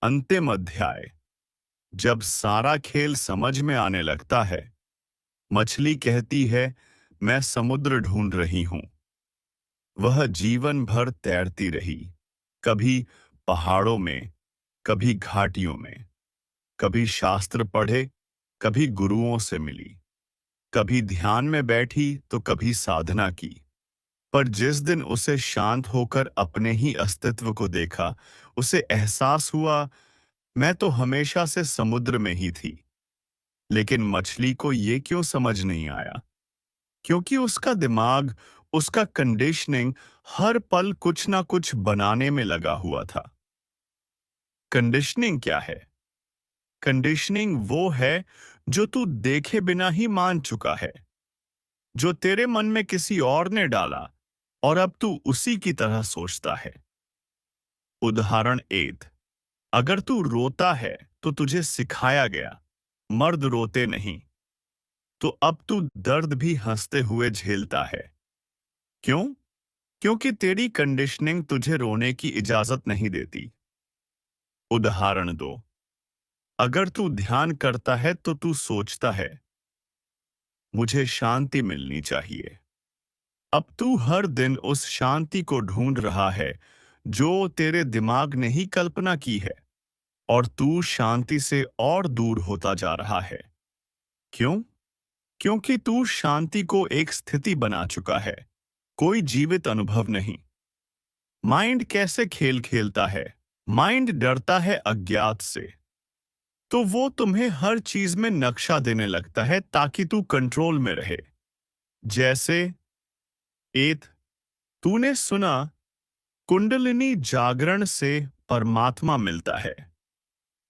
अंतिम अध्याय। जब सारा खेल समझ में आने लगता है, मछली कहती है, मैं समुद्र ढूंढ रही हूं। वह जीवन भर तैरती रही, कभी पहाड़ों में, कभी घाटियों में, कभी शास्त्र पढ़े, कभी गुरुओं से मिली, कभी ध्यान में बैठी तो कभी साधना की। पर जिस दिन उसे शांत होकर अपने ही अस्तित्व को देखा, उसे एहसास हुआ, मैं तो हमेशा से समुद्र में ही थी। लेकिन मछली को ये क्यों समझ नहीं आया? क्योंकि उसका दिमाग, उसका कंडीशनिंग हर पल कुछ ना कुछ बनाने में लगा हुआ था। कंडीशनिंग क्या है? कंडीशनिंग वो है जो तू देखे बिना ही मान चुका है, जो तेरे मन में किसी और ने डाला और अब तू उसी की तरह सोचता है। उदाहरण एट। अगर तू रोता है तो तुझे सिखाया गया, मर्द रोते नहीं, तो अब तू दर्द भी हंसते हुए झेलता है। क्यों? क्योंकि तेरी कंडीशनिंग तुझे रोने की इजाजत नहीं देती। उदाहरण दो। अगर तू ध्यान करता है तो तू सोचता है, मुझे शांति मिलनी चाहिए। अब तू हर दिन उस शांति को ढूंढ रहा है जो तेरे दिमाग ने ही कल्पना की है, और तू शांति से और दूर होता जा रहा है। क्यों? क्योंकि तू शांति को एक स्थिति बना चुका है, कोई जीवित अनुभव नहीं। माइंड कैसे खेल खेलता है? माइंड डरता है अज्ञात से, तो वो तुम्हें हर चीज में नक्शा देने लगता है ताकि तू कंट्रोल में रहे। जैसे एत, तूने सुना कुंडलिनी जागरण से परमात्मा मिलता है।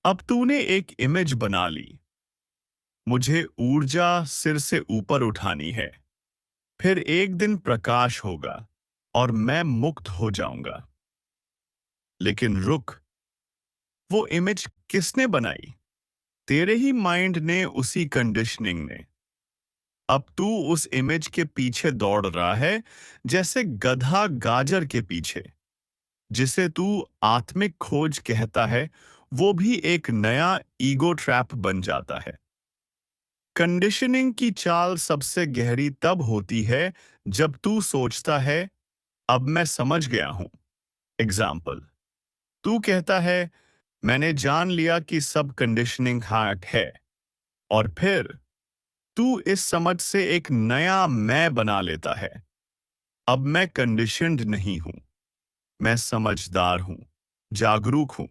अब तूने एक इमेज बना ली, मुझे ऊर्जा सिर से ऊपर उठानी है, फिर एक दिन प्रकाश होगा और मैं मुक्त हो जाऊंगा। लेकिन रुक, वो इमेज किसने बनाई? तेरे ही माइंड ने, उसी कंडीशनिंग ने। अब तू उस इमेज के पीछे दौड़ रहा है, जैसे गधा गाजर के पीछे। जिसे तू आत्मिक खोज कहता है, वो भी एक नया ईगो ट्रैप बन जाता है। कंडीशनिंग की चाल सबसे गहरी तब होती है जब तू सोचता है, अब मैं समझ गया हूं। एग्जाम्पल, तू कहता है, मैंने जान लिया कि सब कंडीशनिंग हैक है, और फिर तू इस समझ से एक नया मैं बना लेता है। अब मैं कंडीशनड नहीं हूं, मैं समझदार हूं, जागरूक हूं,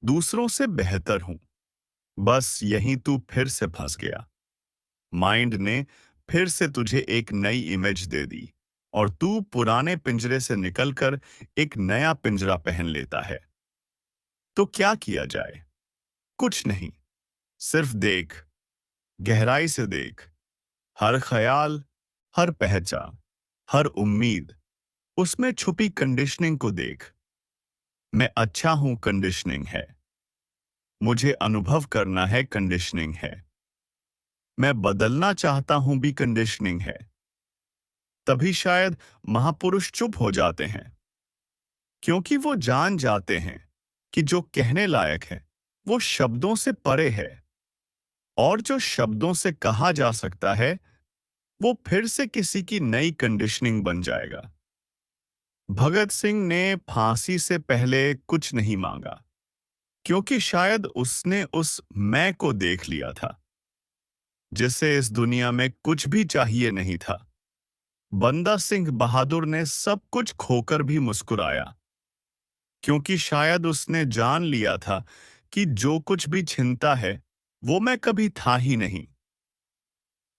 दूसरों से बेहतर हूं। बस यहीं तू फिर से फंस गया। माइंड ने फिर से तुझे एक नई इमेज दे दी, और तू पुराने पिंजरे से निकलकर एक नया पिंजरा पहन लेता है। तो क्या किया जाए? कुछ नहीं, सिर्फ देख, गहराई से देख। हर ख्याल, हर पहचान, हर उम्मीद, उसमें छुपी कंडीशनिंग को देख। मैं अच्छा हूं कंडीशनिंग है, मुझे अनुभव करना है कंडीशनिंग है, मैं बदलना चाहता हूं भी कंडीशनिंग है। तभी शायद महापुरुष चुप हो जाते हैं, क्योंकि वो जान जाते हैं कि जो कहने लायक है वो शब्दों से परे है, और जो शब्दों से कहा जा सकता है वो फिर से किसी की नई कंडीशनिंग बन जाएगा। भगत सिंह ने फांसी से पहले कुछ नहीं मांगा, क्योंकि शायद उसने उस मैं को देख लिया था, जिसे इस दुनिया में कुछ भी चाहिए नहीं था। बंदा सिंह बहादुर ने सब कुछ खोकर भी मुस्कुराया, क्योंकि शायद उसने जान लिया था कि जो कुछ भी छिनता है वो मैं कभी था ही नहीं।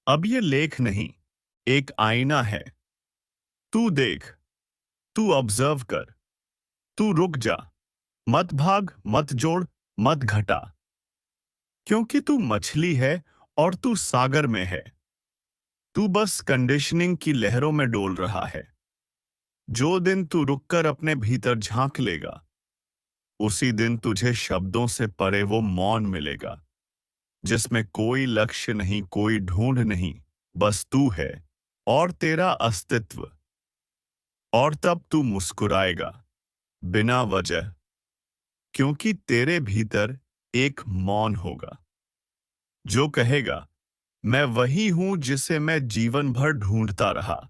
अब ये लेख नहीं, एक आईना है। तू देख, तू ऑब्जर्व कर, तू रुक जा, मत भाग, मत जोड़, मत घटा। क्योंकि तू मछली है और तू सागर में है। तू बस कंडीशनिंग की लहरों में डोल रहा है। जो दिन तू रुककर अपने भीतर झांक लेगा, उसी दिन तुझे शब्दों से परे वो मौन मिलेगा, जिसमें कोई लक्ष्य नहीं, कोई ढूंढ नहीं, बस तू है और तेरा अस्तित्व। और तब तू मुस्कुराएगा, बिना वजह, क्योंकि तेरे भीतर एक मौन होगा जो कहेगा, मैं वही हूं जिसे मैं जीवन भर ढूंढता रहा,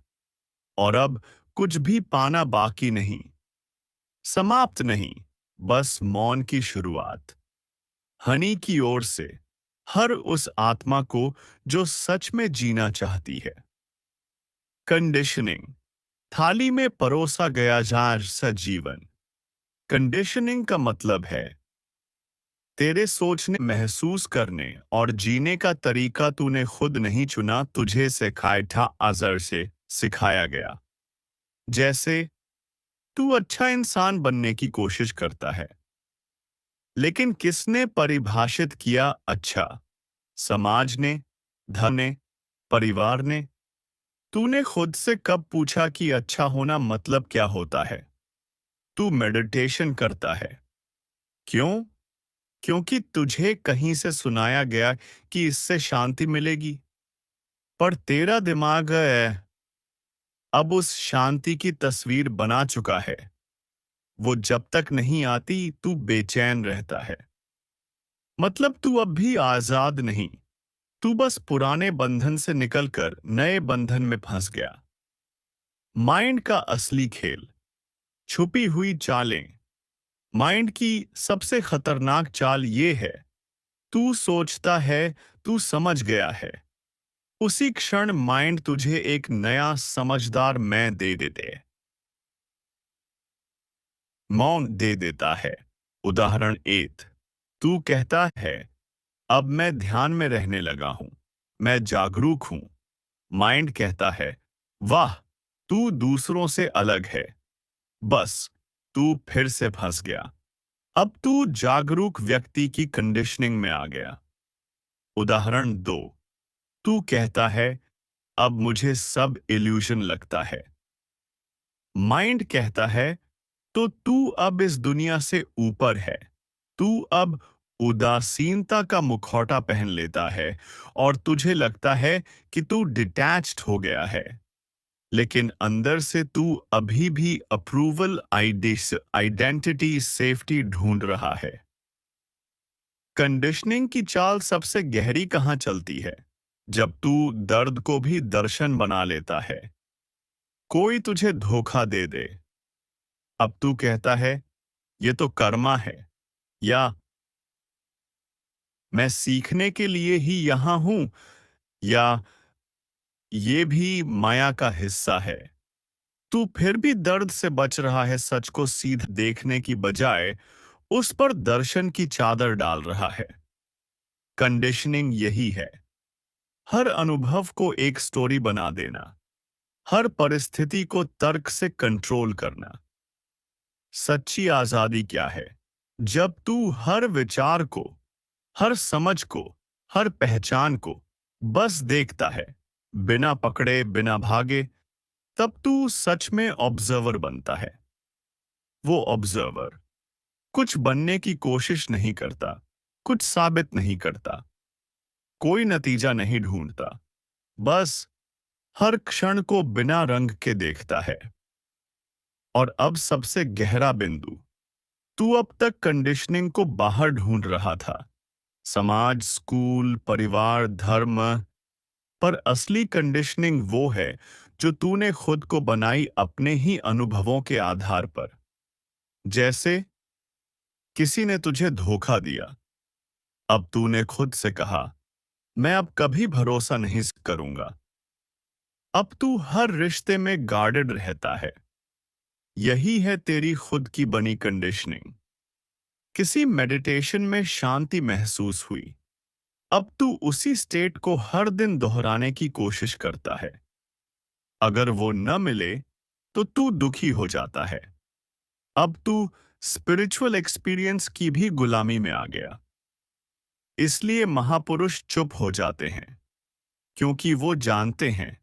और अब कुछ भी पाना बाकी नहीं, समाप्त नहीं, बस मौन की शुरुआत। हनी की ओर से हर उस आत्मा को जो सच में जीना चाहती है। कंडीशनिंग, थाली में परोसा गया जार सा जीवन। कंडीशनिंग का मतलब है तेरे सोचने, महसूस करने और जीने का तरीका तूने खुद नहीं चुना, तुझे सिखाया था, अज़र से सिखाया गया। जैसे तू अच्छा इंसान बनने की कोशिश करता है, लेकिन किसने परिभाषित किया अच्छा? समाज ने, धन ने, परिवार ने? तूने खुद से कब पूछा कि अच्छा होना मतलब क्या होता है? तू मेडिटेशन करता है। क्यों? क्योंकि तुझे कहीं से सुनाया गया कि इससे शांति मिलेगी। पर तेरा दिमाग है अब उस शांति की तस्वीर बना चुका है। वो जब तक नहीं आती तू बेचैन रहता है। मतलब तू अब भी आजाद नहीं, तू बस पुराने बंधन से निकलकर नए बंधन में फंस गया। माइंड का असली खेल, छुपी हुई चालें। माइंड की सबसे खतरनाक चाल ये है, तू सोचता है तू समझ गया है, उसी क्षण माइंड तुझे एक नया समझदार मैं दे देते, मौन दे देता है। उदाहरण एक, तू कहता है अब मैं ध्यान में रहने लगा हूं, मैं जागरूक हूं। माइंड कहता है वाह, तू दूसरों से अलग है। बस, तू फिर से फंस गया। अब तू जागरूक व्यक्ति की कंडीशनिंग में आ गया। उदाहरण दो, तू कहता है अब मुझे सब इल्यूजन लगता है। माइंड कहता है तो तू अब इस दुनिया से ऊपर है। तू अब उदासीनता का मुखौटा पहन लेता है और तुझे लगता है कि तू डिटैच्ड हो गया है, लेकिन अंदर से तू अभी भी अप्रूवल, आइडेंटिटी, सेफ्टी ढूंढ रहा है। कंडीशनिंग की चाल सबसे गहरी कहाँ चलती है? जब तू दर्द को भी दर्शन बना लेता है। कोई तुझे धोखा दे दे, अब तू कहता है ये तो कर्मा है, या मैं सीखने के लिए ही यहां हूं, या ये भी माया का हिस्सा है। तू फिर भी दर्द से बच रहा है, सच को सीधा देखने की बजाय उस पर दर्शन की चादर डाल रहा है। कंडीशनिंग यही है, हर अनुभव को एक स्टोरी बना देना, हर परिस्थिति को तर्क से कंट्रोल करना। सच्ची आजादी क्या है? जब तू हर विचार को, हर समझ को, हर पहचान को बस देखता है, बिना पकड़े, बिना भागे, तब तू सच में ऑब्जर्वर बनता है। वो ऑब्जर्वर कुछ बनने की कोशिश नहीं करता, कुछ साबित नहीं करता, कोई नतीजा नहीं ढूंढता, बस हर क्षण को बिना रंग के देखता है। और अब सबसे गहरा बिंदु, तू अब तक कंडीशनिंग को बाहर ढूंढ रहा था, समाज, स्कूल, परिवार, धर्म। पर असली कंडीशनिंग वो है जो तूने खुद को बनाई अपने ही अनुभवों के आधार पर। जैसे किसी ने तुझे धोखा दिया, अब तूने खुद से कहा मैं अब कभी भरोसा नहीं करूंगा। अब तू हर रिश्ते में गार्डेड रहता है। यही है तेरी खुद की बनी कंडीशनिंग। किसी मेडिटेशन में शांति महसूस हुई, अब तू उसी स्टेट को हर दिन दोहराने की कोशिश करता है। अगर वो न मिले तो तू दुखी हो जाता है। अब तू स्पिरिचुअल एक्सपीरियंस की भी गुलामी में आ गया। इसलिए महापुरुष चुप हो जाते हैं, क्योंकि वो जानते हैं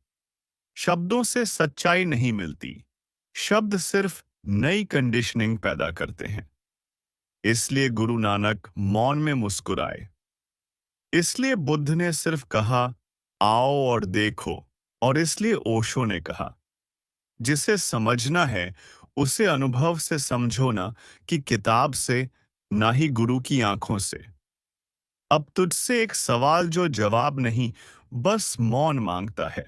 शब्दों से सच्चाई नहीं मिलती, शब्द सिर्फ नई कंडीशनिंग पैदा करते हैं। इसलिए गुरु नानक मौन में मुस्कुराए, इसलिए बुद्ध ने सिर्फ कहा आओ और देखो, और इसलिए ओशो ने कहा जिसे समझना है उसे अनुभव से समझो, ना कि किताब से, ना ही गुरु की आंखों से। अब तुझसे एक सवाल जो जवाब नहीं, बस मौन मांगता है।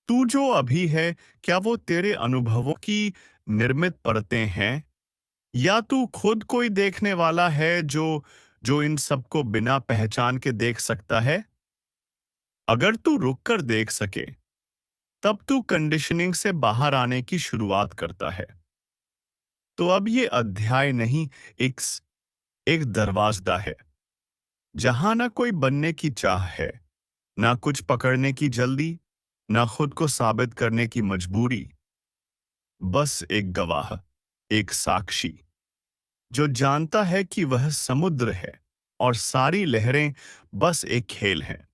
तू जो अभी है, क्या वो तेरे अनुभवों की निर्मित परतें हैं, या तू खुद कोई देखने वाला है जो जो इन सबको बिना पहचान के देख सकता है? अगर तू रुक कर देख सके, तब तू कंडीशनिंग से बाहर आने की शुरुआत करता है। तो अब ये अध्याय नहीं, एक एक दरवाजा है, जहां ना कोई बनने की चाह है, ना कुछ पकड़ने की जल्दी, ना खुद को साबित करने की मजबूरी। बस एक गवाह, एक साक्षी, जो जानता है कि वह समुद्र है और सारी लहरें बस एक खेल हैं।